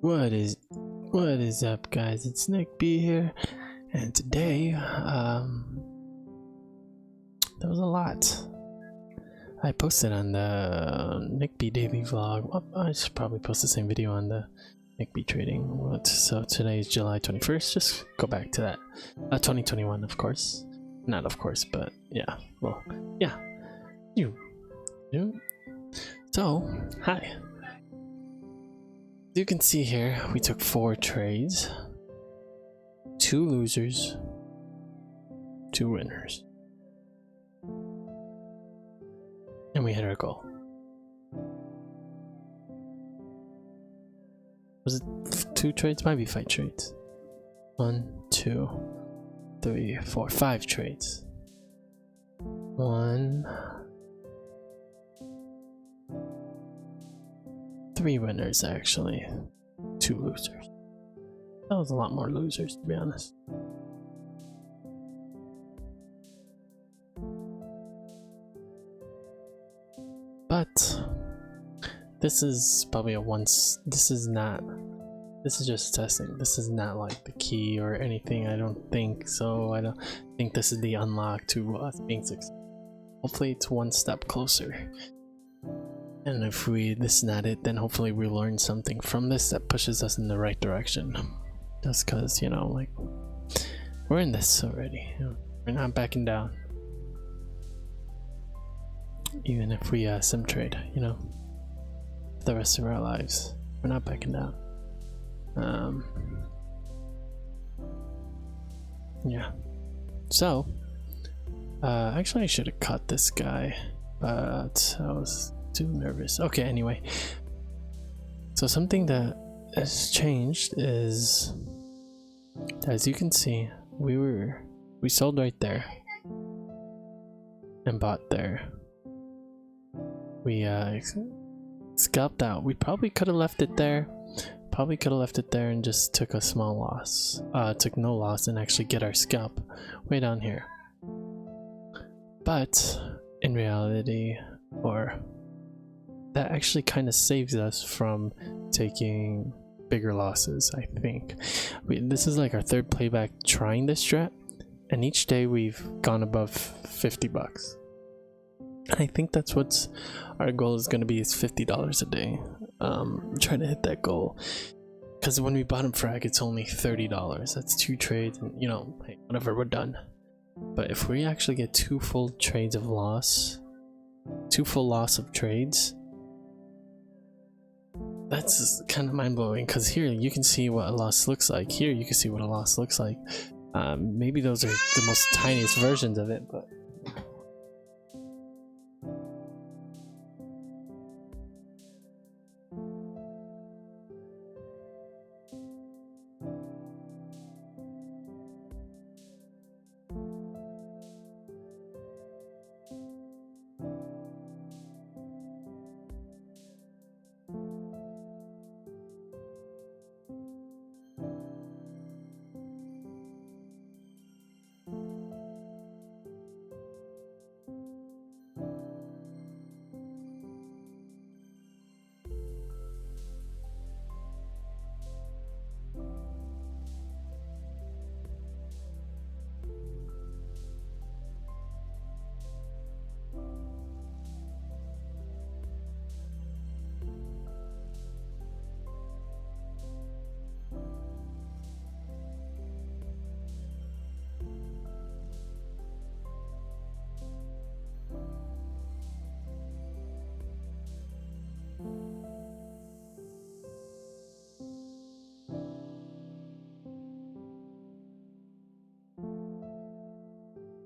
What is up, guys? It's Nick B here, and today there was a lot I posted on the Nick B daily vlog. Well, I should probably post the same video on the Nick B trading. So today is July 21st. Just go back to that. 2021, of course. Not of course, but yeah. Well, yeah. So, hi. As you can see here, we took 4 trades, 2 losers, 2 winners, and we hit our goal. Was it 2 trades? Might be 5 trades. 1, 2, 3, 4, 5 trades. 3 winners, actually. 2 losers. That was a lot more losers, to be honest. But this is probably this is just testing. This is not like the key or anything, I don't think. So I don't think this is the unlock to us being successful. Hopefully it's one step closer. And if this is not it, then hopefully we learn something from this that pushes us in the right direction. Just cause, you know, like, we're in this already. We're not backing down. Even if we sim trade, you know, for the rest of our lives, we're not backing down. Yeah. So, actually I should have cut this guy, but I was too nervous. Okay, anyway, so something that has changed is, as you can see, we sold right there and bought there. We scalped out. We probably could have left it there, and just took a small loss, took no loss, and actually get our scalp way down here. But in reality, that actually kind of saves us from taking bigger losses, I think. This is like our 3rd playback trying this strat, and each day we've gone above 50 bucks. I think that's what our goal is going to be, is $50 a day. Trying to hit that goal, because when we bottom frag it's only $30. That's 2 trades, and you know, hey, whatever, we're done. But if we actually get 2 full trades of loss, 2 full loss of trades, that's kind of mind-blowing, because here you can see what a loss looks like. Here you can see what a loss looks like. Maybe those are the most tiniest versions of it, but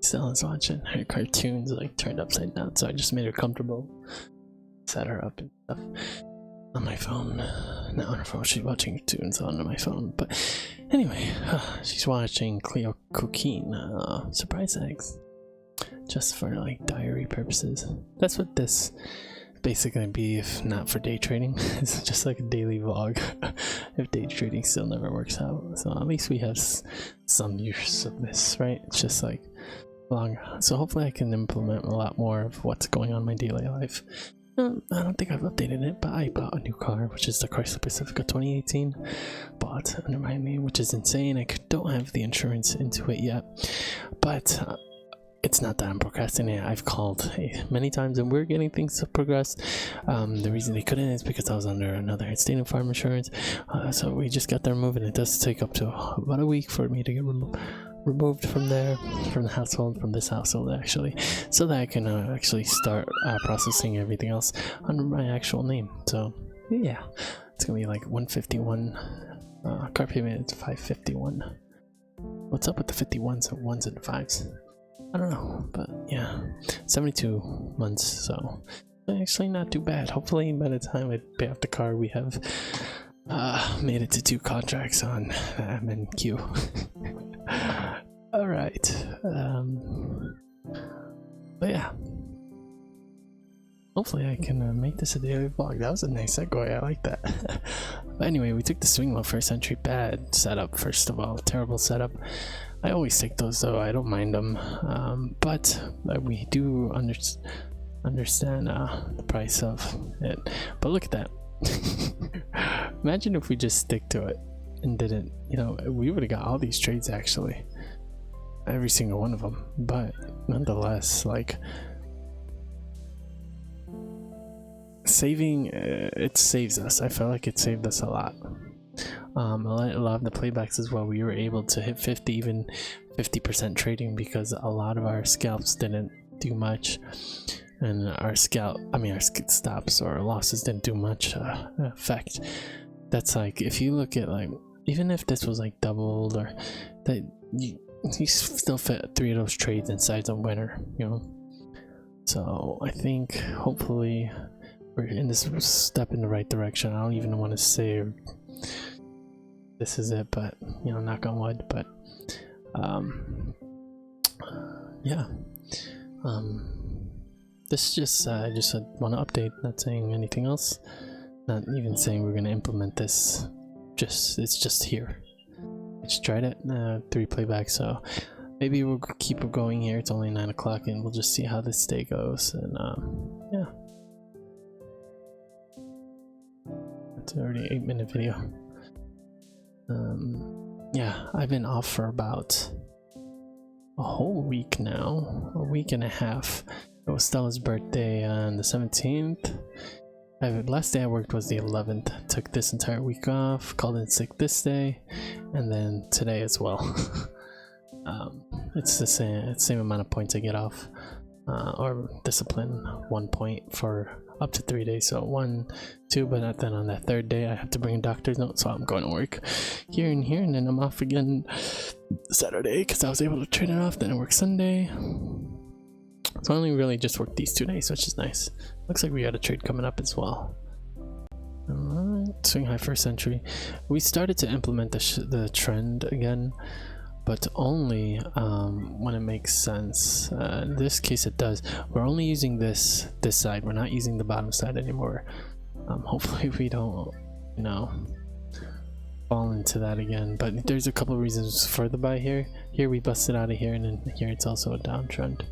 Stella's watching her cartoons like turned upside down, so I just made her comfortable, set her up and stuff on my phone. Not on her phone, she's watching cartoons on my phone. But anyway, she's watching Cleo Coquine surprise eggs, just for like diary purposes. That's what this basically be, if not for day trading. It's just like a daily vlog if day trading still never works out. So at least we have some use of this, right? It's just like long. So hopefully I can implement a lot more of what's going on in my daily life I don't think I've updated it, but I bought a new car, which is the Chrysler Pacifica 2018. Bought under my name, which is insane. I don't have the insurance into it yet, but it's not that I'm procrastinating. I've called many times and we're getting things to progress. The reason they couldn't is because I was under another state and farm insurance, so we just got there moving. It does take up to about a week for me to get removed from there, from the household, from this household actually, so that I can actually start processing everything else under my actual name. So yeah, it's gonna be like 151. Car payment is 551. What's up with the 51s and 1s and 5s? I don't know, but yeah, 72 months, so actually not too bad. Hopefully by the time I pay off the car, we have made it to 2 contracts on MNQ. Alright, but yeah, hopefully I can make this a daily vlog. That was a nice segue, I like that. But anyway, we took the swing low first entry. Bad setup, first of all, terrible setup. I always take those though, I don't mind them, but we do understand the price of it. But look at that. Imagine if we just stick to it and didn't, you know, we would have got all these trades actually, every single one of them. But nonetheless, like, saving, it saves us. I felt like it saved us a lot. A lot of the playbacks as well, we were able to hit 50, even 50% trading, because a lot of our scalps didn't do much, and our stops or losses didn't do much effect. That's like, if you look at, like, even if this was like doubled, or that, you still fit 3 of those trades inside a winner, you know. So I think hopefully we're in this step in the right direction. I don't even want to say this is it, but you know, knock on wood. But yeah, this just I just want to update, not saying anything else, not even saying we're going to implement this. It's just here. I just tried it, 3 playbacks, so maybe we'll keep it going here. It's only 9 o'clock and we'll just see how this day goes. And yeah, it's already an 8-minute video. Yeah, I've been off for about a whole week now, a week and a half. It was Stella's birthday on the 17th. Last day I worked was the 11th. Took this entire week off, called in sick this day, and then today as well. It's the same amount of points I get off, or discipline 1 point for up to 3 days, so 1, 2, but then on that 3rd day I have to bring a doctor's note, so I'm going to work here and here, and then I'm off again Saturday because I was able to trade it off. Then I work Sunday, so I only really just worked these 2 days, which is nice. Looks like we got a trade coming up as well. Alright, swing high first entry. We started to implement the trend again, but only when it makes sense. In this case it does. We're only using this side, we're not using the bottom side anymore. Hopefully we don't, you know, fall into that again. But there's a couple of reasons for the buy here. Here we busted out of here, and then here it's also a downtrend.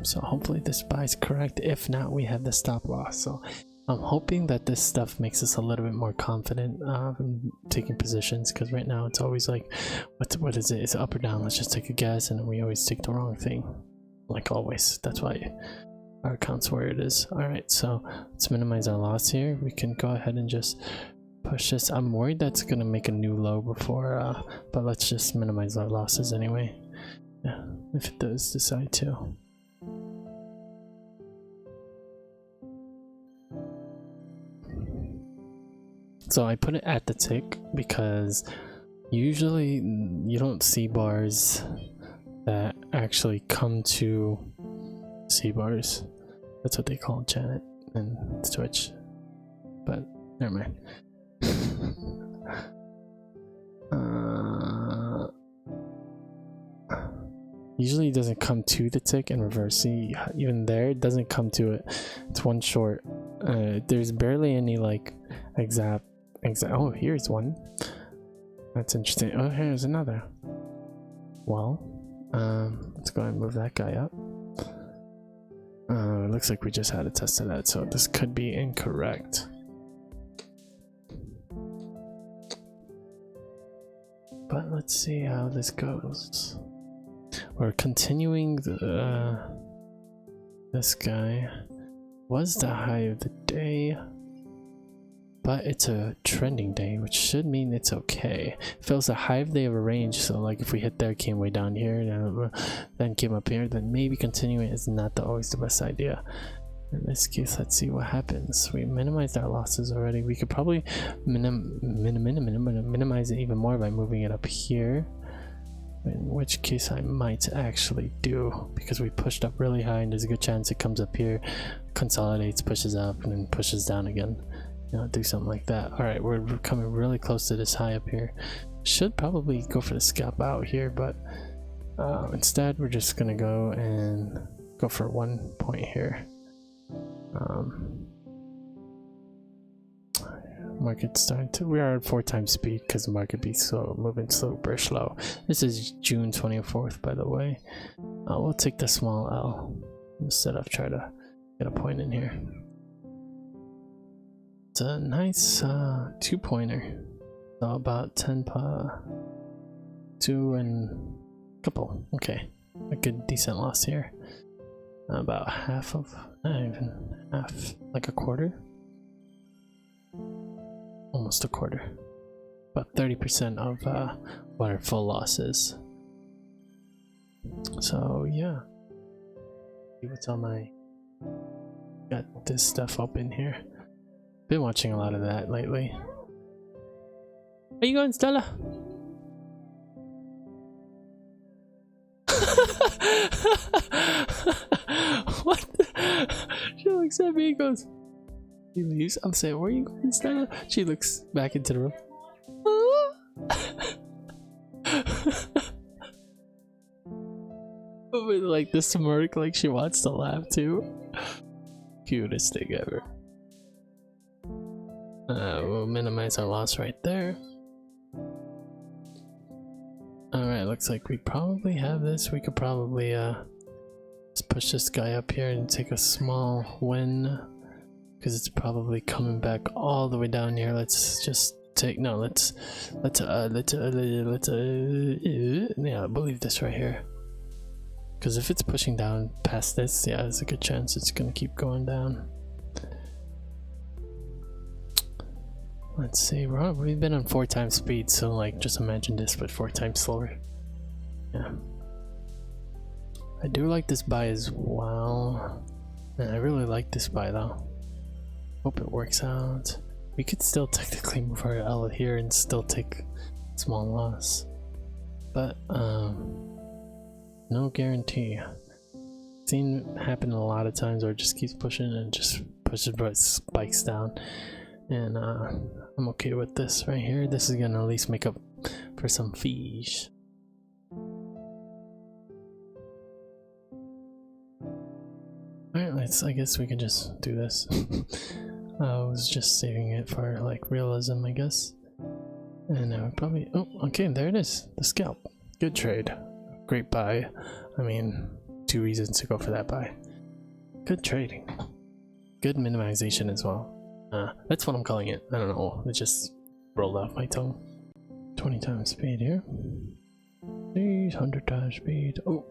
So hopefully this buy is correct. If not, we have the stop loss. So I'm hoping that this stuff makes us a little bit more confident in taking positions, because right now it's always like, what is it? Is it up or down? Let's just take a guess, and we always take the wrong thing, like always. That's why our account's where it is. Alright, so let's minimize our loss here. We can go ahead and just push this. I'm worried that's gonna make a new low before, but let's just minimize our losses anyway. Yeah, if it does decide to. So I put it at the tick because usually you don't see bars that actually come to C-bars. That's what they call Janet and Twitch. But never mind. Usually it doesn't come to the tick and reverse. See, even there it doesn't come to it. It's one short. There's barely any like exact. Oh, here's one. That's interesting. Oh, here's another. Well, let's go ahead and move that guy up. It looks like we just had a test of that, so this could be incorrect. But let's see how this goes. We're continuing this guy was the high of the day, but it's a trending day, which should mean it's okay. If it was a high of the day of a range, so like if we hit there, came way down here, then came up here, then maybe continuing is not always the best idea. In this case, let's see what happens. We minimized our losses already. We could probably minimize it even more by moving it up here. In which case I might actually do, because we pushed up really high and there's a good chance it comes up here, consolidates, pushes up, and then pushes down again. You know, do something like that. Alright, we're coming really close to this high up here. Should probably go for the scalp out here, but instead we're just gonna go and go for 1 point here. Market's starting to, we are at 4 times speed because the market be so moving super slow. This is June 24th, by the way. We'll take the small L instead of try to get a point in here. It's a nice 2-pointer, so about 10 2 and a couple. Okay, a good decent loss here. About half of, not even half, like a quarter. Almost a quarter. About 30% of what our full loss is. So yeah. See what's on my, got this stuff open here. Been watching a lot of that lately. Are you going, Stella? What? She looks at me and goes, he leaves. I'm saying, where are you going, Stella? She looks back into the room. With like this smirk, like she wants to laugh too. Cutest thing ever. We'll minimize our loss right there. Alright, looks like we probably have this. We could probably just push this guy up here and take a small win, because it's probably coming back all the way down here. Let's just take, no, let's yeah, I believe this right here, because if it's pushing down past this, yeah, there's a good chance it's gonna keep going down. Let's see, we've been on 4 times speed, so like just imagine this but 4 times slower. Yeah, I do like this buy as well. Man, I really like this buy though. Hope it works out. We could still technically move our L here and still take small loss, but no guarantee. Seen happen a lot of times where it just keeps pushing and just pushes but spikes down, and I'm okay with this right here. This is gonna at least make up for some fees. Alright, I guess we can just do this. I was just saving it for like realism, I guess. And I would probably, oh, okay, there it is, the scalp. Good trade, great buy. I mean, 2 reasons to go for that buy. Good trading, good minimization as well. That's what I'm calling it. I don't know, it just rolled off my tongue. 20 times speed here. 100 times speed. Oh,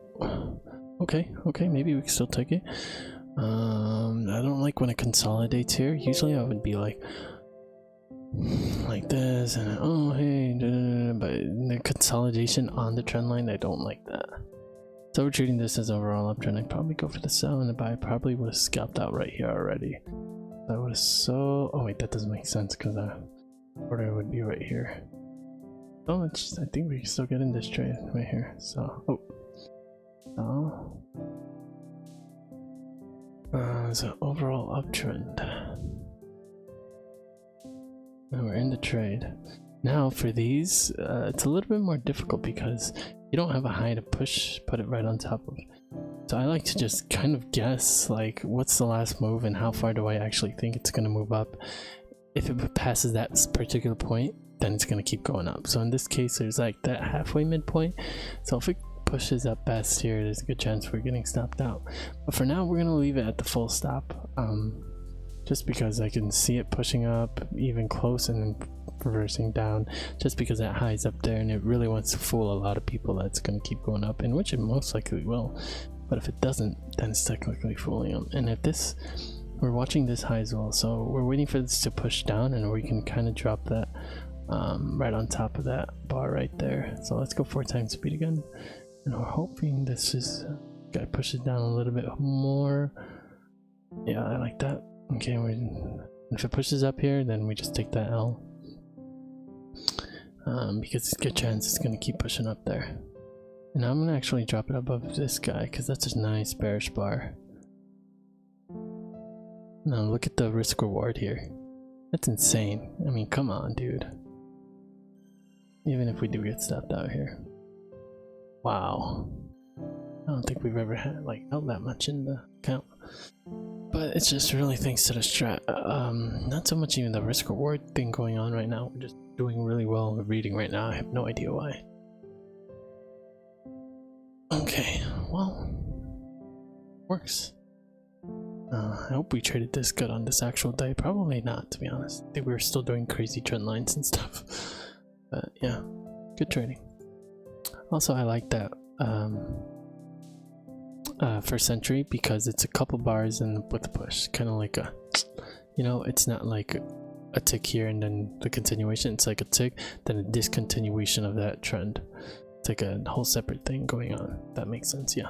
okay, maybe we can still take it. I don't like when it consolidates here. Usually I would be like this, and oh hey, but the consolidation on the trend line, I don't like that. So we're treating this as overall uptrend. I'd probably go for the sell, and the buy probably would have scalped out right here already. That would have so, oh wait, that doesn't make sense because order would be right here. Oh, I think we can still get in this trade right here. So, so overall uptrend. And we're in the trade. Now for these, it's a little bit more difficult because you don't have a high to put it right on top of. So I like to just kind of guess like what's the last move and how far do I actually think it's going to move up. If it passes that particular point, then it's going to keep going up. So in this case, there's like that halfway midpoint. So if it pushes up past here, there's a good chance we're getting stopped out. But for now, we're gonna leave it at the full stop. Just because I can see it pushing up even close and then reversing down, just because that high's up there and it really wants to fool a lot of people that's going to keep going up, and which it most likely will. But if it doesn't, then it's technically fooling them. And if this, we're watching this high as well, so we're waiting for this to push down and we can kind of drop that right on top of that bar right there. So let's go 4 times speed again, and we're hoping this is guy pushes down a little bit more. Yeah, I like that. Okay, if it pushes up here, then we just take that L. Because it's a good chance it's going to keep pushing up there. And I'm going to actually drop it above this guy, because that's a nice bearish bar. Now look at the risk reward here. That's insane. I mean, come on, dude. Even if we do get stopped out here. Wow. I don't think we've ever had like held that much in the account. But it's just really thanks to the strat. Not so much even the risk reward thing going on right now. We're just doing really well with reading right now. I have no idea why. Okay, well, works. I hope we traded this good on this actual day. Probably not, to be honest. I think we were still doing crazy trend lines and stuff. But yeah, good trading. Also, I like that first entry because it's a couple bars and with the push, kind of like a, you know, it's not like a tick here and then the continuation. It's like a tick, then a discontinuation of that trend. It's like a whole separate thing going on. That makes sense, yeah.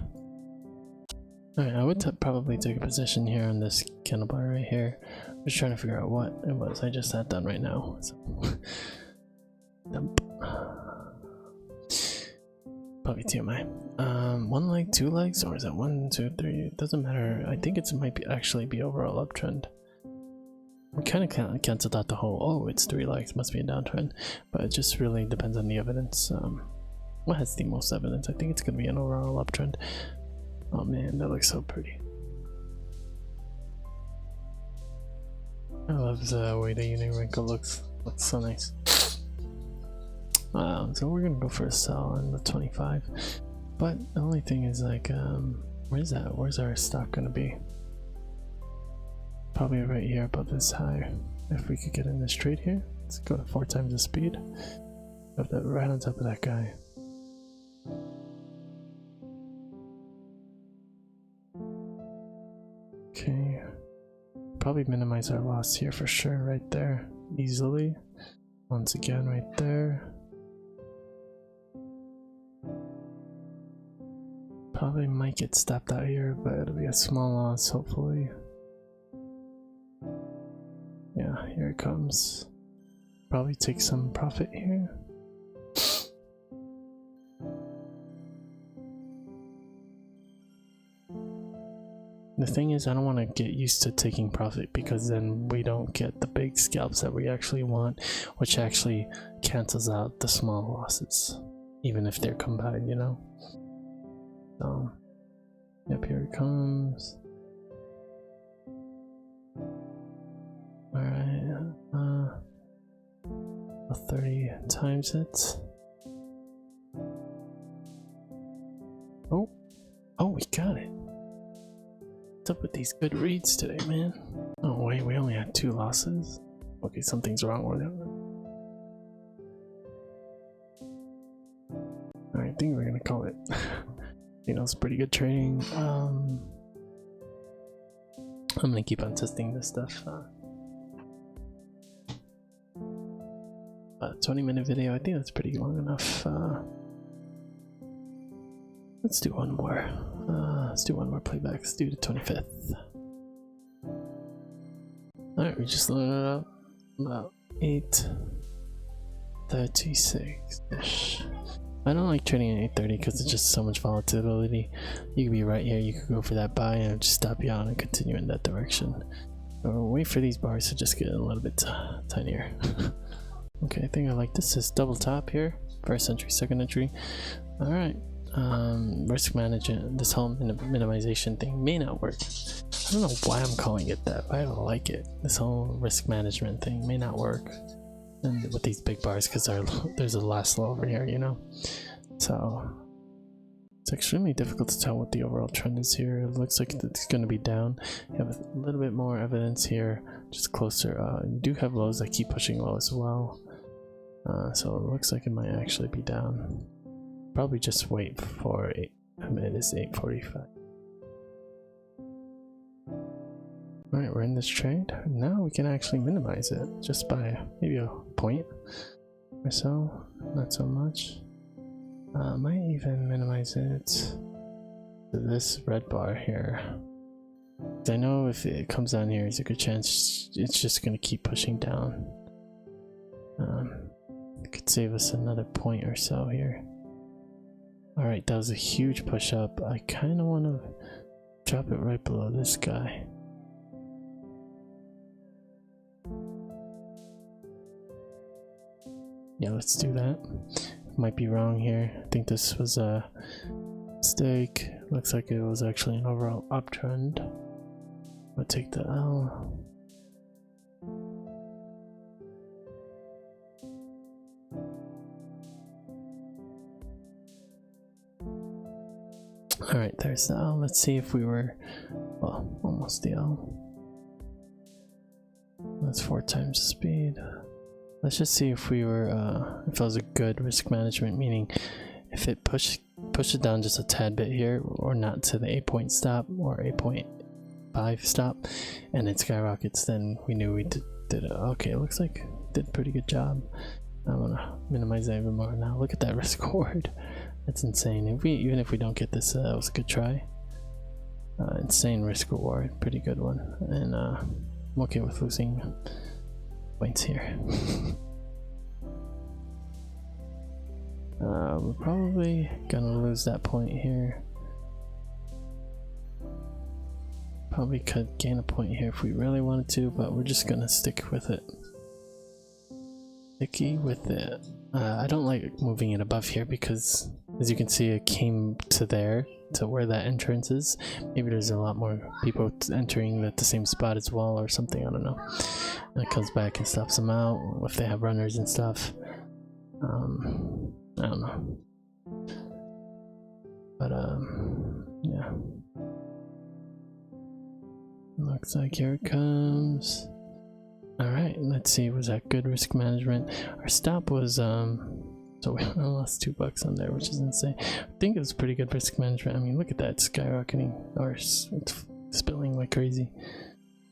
Alright, I would probably take a position here on this candle bar right here. I'm just trying to figure out what it was. I just had done right now. So. Dump. Probably TMI. 1 leg, 2 legs, or is it 1, 2, 3? It doesn't matter. I think it might be actually be overall uptrend. We kind of canceled out the whole, oh, it's 3 legs, must be a downtrend. But it just really depends on the evidence. What has the most evidence? I think it's going to be an overall uptrend. Oh man, that looks so pretty. I love the way the uni wrinkle looks. Looks so nice. So we're gonna go for a sell on the 25. But the only thing is like, where's that? Where's our stock gonna be? Probably right here above this high. If we could get in this trade here, let's go to 4 times the speed. Have that right on top of that guy. Okay, probably minimize our loss here for sure, right there, easily. Once again, right there. Probably might get stopped out here, but it'll be a small loss, hopefully. Yeah, here it comes. Probably take some profit here. The thing is, I don't want to get used to taking profit because then we don't get the big scalps that we actually want, which actually cancels out the small losses, even if they're combined, you know? So, yep, here it comes. Alright, 30 times it. Oh, we got it. What's up with these good reads today, man? Oh wait, we only had 2 losses. Okay, something's wrong with it. Alright, I think we're gonna call it. You know, it's pretty good trading. I'm gonna keep on testing this stuff. 20-minute video, I think that's pretty long enough. Let's do one more. Let's do one more playback. Let's do the 25th. Alright, we just loaded it up. About 8:36-ish. I don't like trading at 8:30 because it's just so much volatility. You could be right here, you could go for that buy and it'll just stop you out and continue in that direction. Or wait for these bars to just get a little bit tinier. Okay, I think I like this. Is double top here. First entry, second entry. Alright. Risk management, this whole minimization thing may not work. I don't know why I'm calling it that, but I don't like it. This whole risk management thing may not work. And with these big bars, because there's a last low over here, you know? So, It's extremely difficult to tell what the overall trend is here. It looks like it's going to be down. You have a little bit more evidence here, just closer. You do have lows that keep pushing low as well. So it looks like it might actually be down. Probably just wait for it. It is 8:45. Alright, we're in this trade. Now we can actually minimize it just by maybe a point or so. Not so much. Might even minimize it to this red bar here. I know if it comes down here, there's a good chance it's just going to keep pushing down. It could save us another point or so here. Alright, that was a huge push up. I kind of want to drop it right below this guy. Yeah, let's do that. Might be wrong here. I think this was a mistake. Looks like it was actually an overall uptrend. I'll take the L. Alright, there's the L. Let's see if we were, well, almost the L. That's 4 times the speed. Let's just see if we were, if it was a good risk management, meaning if it pushed it down just a tad bit here, or not to the 8-point stop or 8.5 stop, and it skyrockets, then we knew we did it. Okay, it looks like it did a pretty good job. I want to minimize that even more now. Look at that risk reward. That's insane. Even if we don't get this, that was a good try. Insane risk reward, pretty good one, and I'm okay with losing points here. We're probably gonna lose that point here. Probably could gain a point here if we really wanted to, but we're just gonna stick with it. Sticky with it. I don't like moving it above here because, as you can see, it came to there, to where that entrance is. Maybe there's a lot more people entering at the same spot as well or something, I don't know. And it comes back and stops them out if they have runners and stuff. I don't know. But yeah. Looks like here it comes. Alright, let's see, was that good risk management? Our stop was so we lost $2 on there, which is insane. I think it was pretty good risk management. I mean, look at that, skyrocketing, or it's spilling like crazy.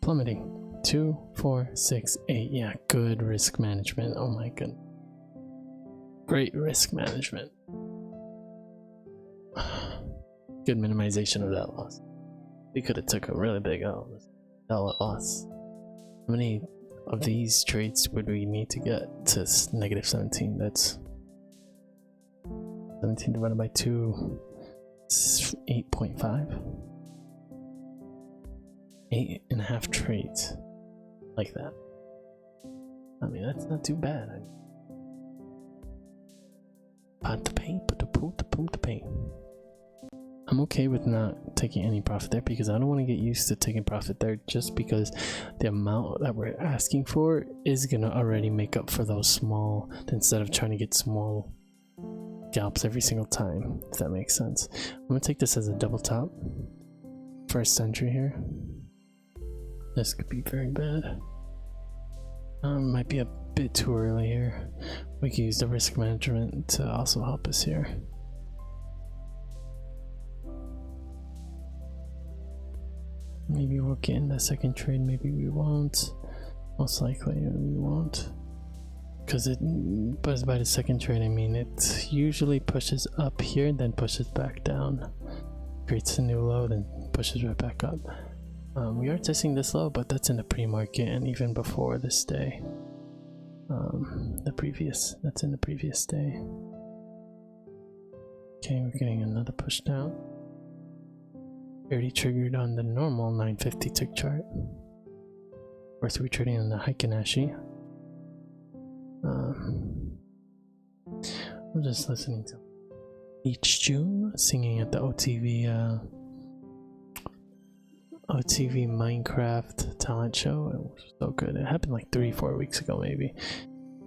Plummeting. 2, 4, 6, 8. Yeah, good risk management. Oh my goodness. Great risk management. Good minimization of that loss. We could have took a really big L. That loss. How many of these trades would we need to get to -17? That's 17 divided by 2, 8.5. 8.5 trades like that. I mean, that's not too bad. Pot the paint, put the paint. I'm okay with not taking any profit there because I don't want to get used to taking profit there, just because the amount that we're asking for is gonna already make up for those small, instead of trying to get small scalps every single time, if that makes sense. I'm gonna take this as a double top. First entry here. This could be very bad. Might be a bit too early here. We can use the risk management to also help us here. Maybe we'll get in the second trade, maybe we won't. Most likely we won't. But by the second trade, I mean it usually pushes up here, then pushes back down. Creates a new low, then pushes right back up. We are testing this low, but that's in the pre-market and even before this day. That's in the previous day. Okay, we're getting another push down. Already triggered on the normal 950 tick chart. Of course, we're trading on the Heikin-Ashi. I'm just listening to each June singing at the OTV Minecraft talent show. It was so good. It happened like 3-4 weeks ago maybe,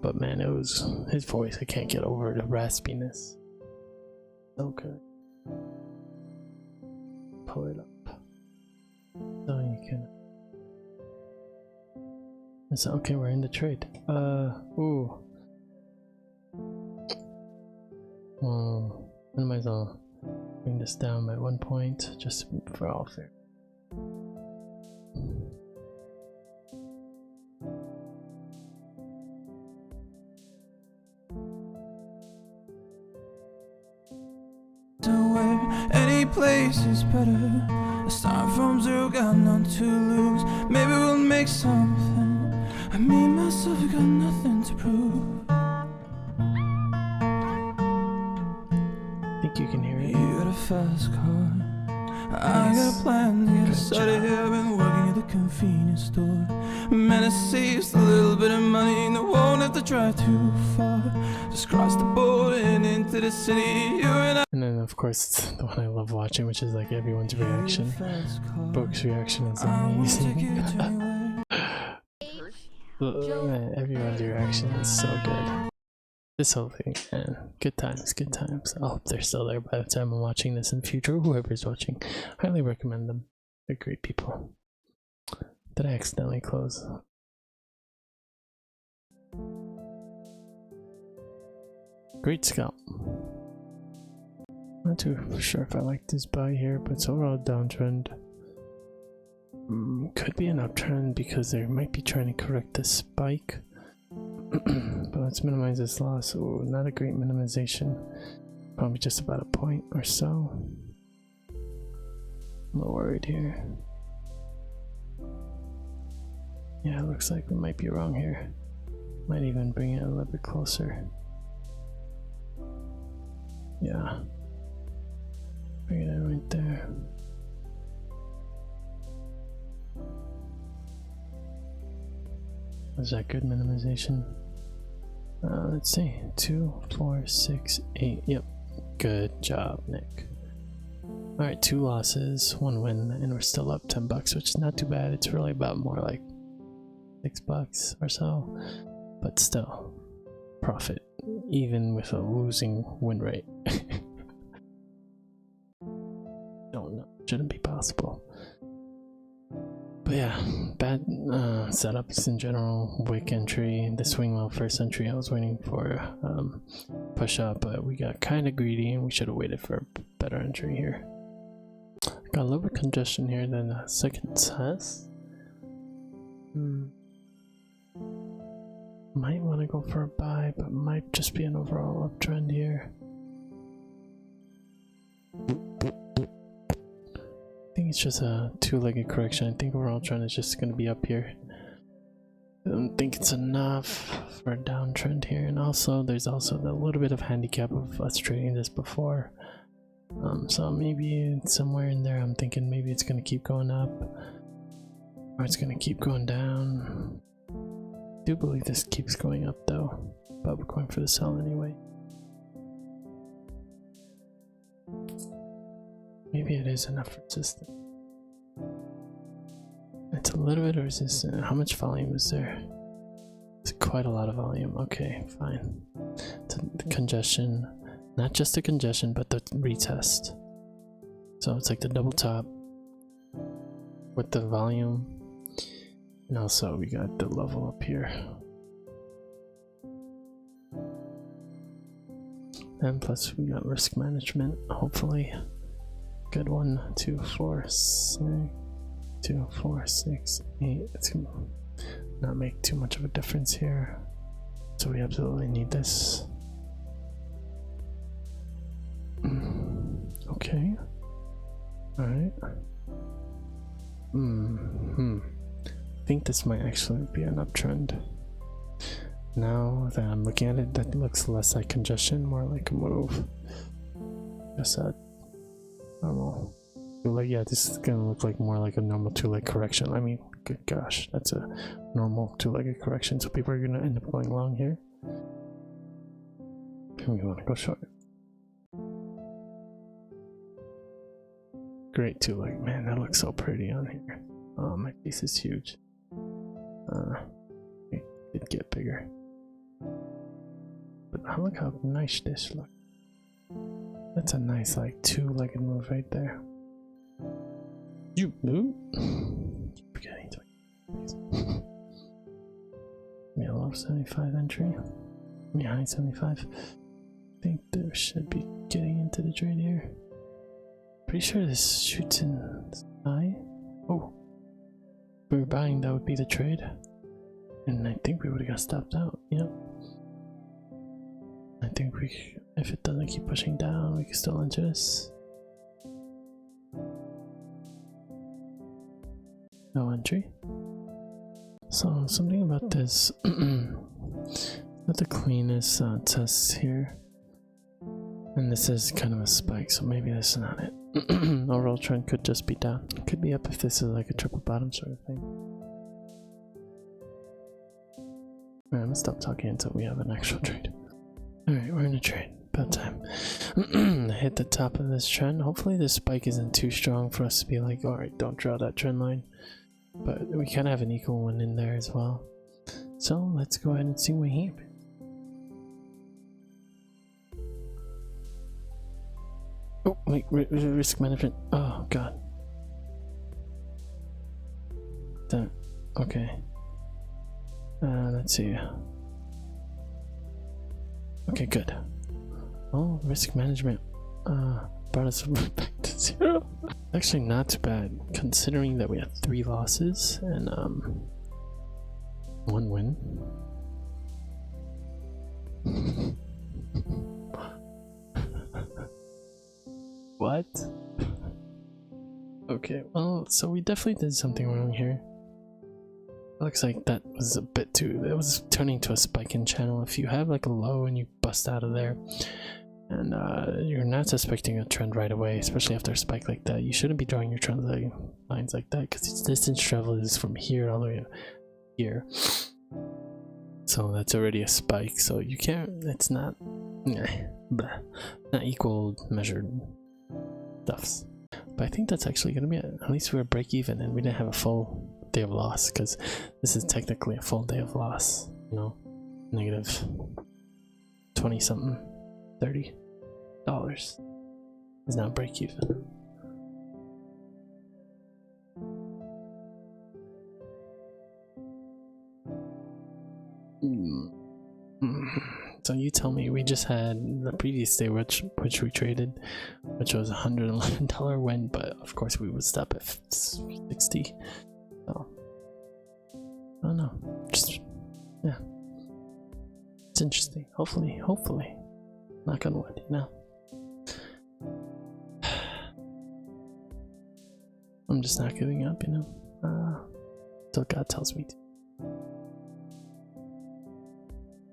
but man, it was his voice. I can't get over the raspiness. So good. Pull it up. So you can. So, okay, we're in the trade. Ooh. Well, I might as well bring this down by 1 point just for all fair. Any place is better. I start from zero, got none to lose. Maybe we'll make something. I mean myself, I got nothing to prove. I think you can hear it. You got a fast car. I got a plan to get us out of here. I've been working at the convenience store. Man, it saves a little bit of money and I won't have to drive too far. Just cross the border and into the city. You and I. And then of course the one I love watching, which is like everyone's reaction. Book's reaction is amazing. Everyone's reaction is so good. This whole thing, man, good times, good times. I hope they're still there by the time I'm watching this in the future. Whoever's watching, highly recommend them. They're great people. Did I accidentally close? Great scalp. Not too sure if I like this buy here, but it's overall downtrend. Could be an uptrend because they might be trying to correct the spike. But let's minimize this loss. Oh, not a great minimization. Probably just about a point or so. I'm a little worried here. Yeah, it looks like we might be wrong here. Might even bring it a little bit closer. Yeah. Bring it in right there. Was that good minimization? Let's see. 2, 4, 6, 8. Yep. Good job, Nick. Alright, 2 losses, 1 win, and we're still up $10, which is not too bad. It's really about more like $6 or so. But still, profit, even with a losing win rate. No, shouldn't be possible. But yeah, bad setups in general. Wick entry, the swing wheel first entry. I was waiting for push up, but we got kind of greedy and we should have waited for a better entry here. Got a little bit of congestion here than the second test. Might want to go for a buy, but might just be an overall uptrend here. I think it's just a 2-legged correction. I think overall trend is just going to be up here. I don't think it's enough for a downtrend here, and also there's also the little bit of handicap of us trading this before. So maybe somewhere in there I'm thinking maybe it's going to keep going up or it's going to keep going down. I do believe this keeps going up though, but we're going for the sell anyway. Maybe it is enough resistance. It's a little bit of resistance. How much volume is there? It's quite a lot of volume. Okay, fine. The congestion, not just the congestion, but the retest. So it's like the double top with the volume. And also we got the level up here. And plus we got risk management, hopefully. Good 1, 2, 4, 6, 2, 4, 6, 8. It's gonna not make too much of a difference here. So we absolutely need this. Okay. Alright. I think this might actually be an uptrend. Now that I'm looking at it, that looks less like congestion, more like a move. Just a normal 2-leg. Yeah, this is gonna look like more like a normal 2-leg correction. I mean, good gosh, that's a normal 2-legged correction. So people are gonna end up going long here. And we want to go short. Great 2-leg. Man, that looks so pretty on here. Oh, my face is huge. It did get bigger. But look how nice this looks. That's a nice like two-legged move right there. You move? Forgetting to me a low 75 entry. Me high 75. I think there should be getting into the trade here. Pretty sure this shoots in high. Oh, if we were buying, that would be the trade, and I think we would have got stopped out. Yep. I think we, if it doesn't keep pushing down, we can still enter this. No entry. So something about this, not the cleanest tests here, and this is kind of a spike, so maybe this is not it. Overall trend could just be down. Could be up if this is like a triple bottom sort of thing. Alright, I'm gonna stop talking until we have an actual trade. Alright, we're in a trade. About time. Hit the top of this trend. Hopefully this spike isn't too strong for us to be like, alright, don't draw that trend line. But we kind of have an equal one in there as well. So let's go ahead and see what happens. Oh, wait, risk management. Oh, God. Damn it. Okay. Let's see. Okay, good. Oh, risk management. Brought us back to 0. Actually, not too bad, considering that we had 3 losses and 1 win. What? Okay, well, so we definitely did something wrong here. Looks like that was a bit too, it was turning to a spike in channel. If you have like a low and you bust out of there and you're not suspecting a trend right away, especially after a spike like that, you shouldn't be drawing your trend lines like that, because its distance travel is from here all the way here. So that's already a spike, so you can't, it's not, not equal measured stuffs. But I think that's actually going to be it. At least we're break even and we didn't have a full day of loss, because this is technically a full day of loss, you know, negative 20 something, $30 is not break even. So you tell me, we just had the previous day which we traded, which was $111 win, but of course we would stop at 60. So I don't know, just yeah, it's interesting. Hopefully knock on wood, you know. I'm just not giving up, you know, till God tells me to.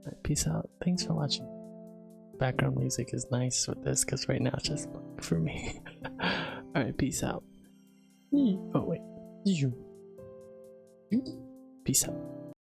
Alright, peace out. Thanks for watching. Background music is nice with this because right now it's just for me. Alright, peace out. Oh wait. Peace out.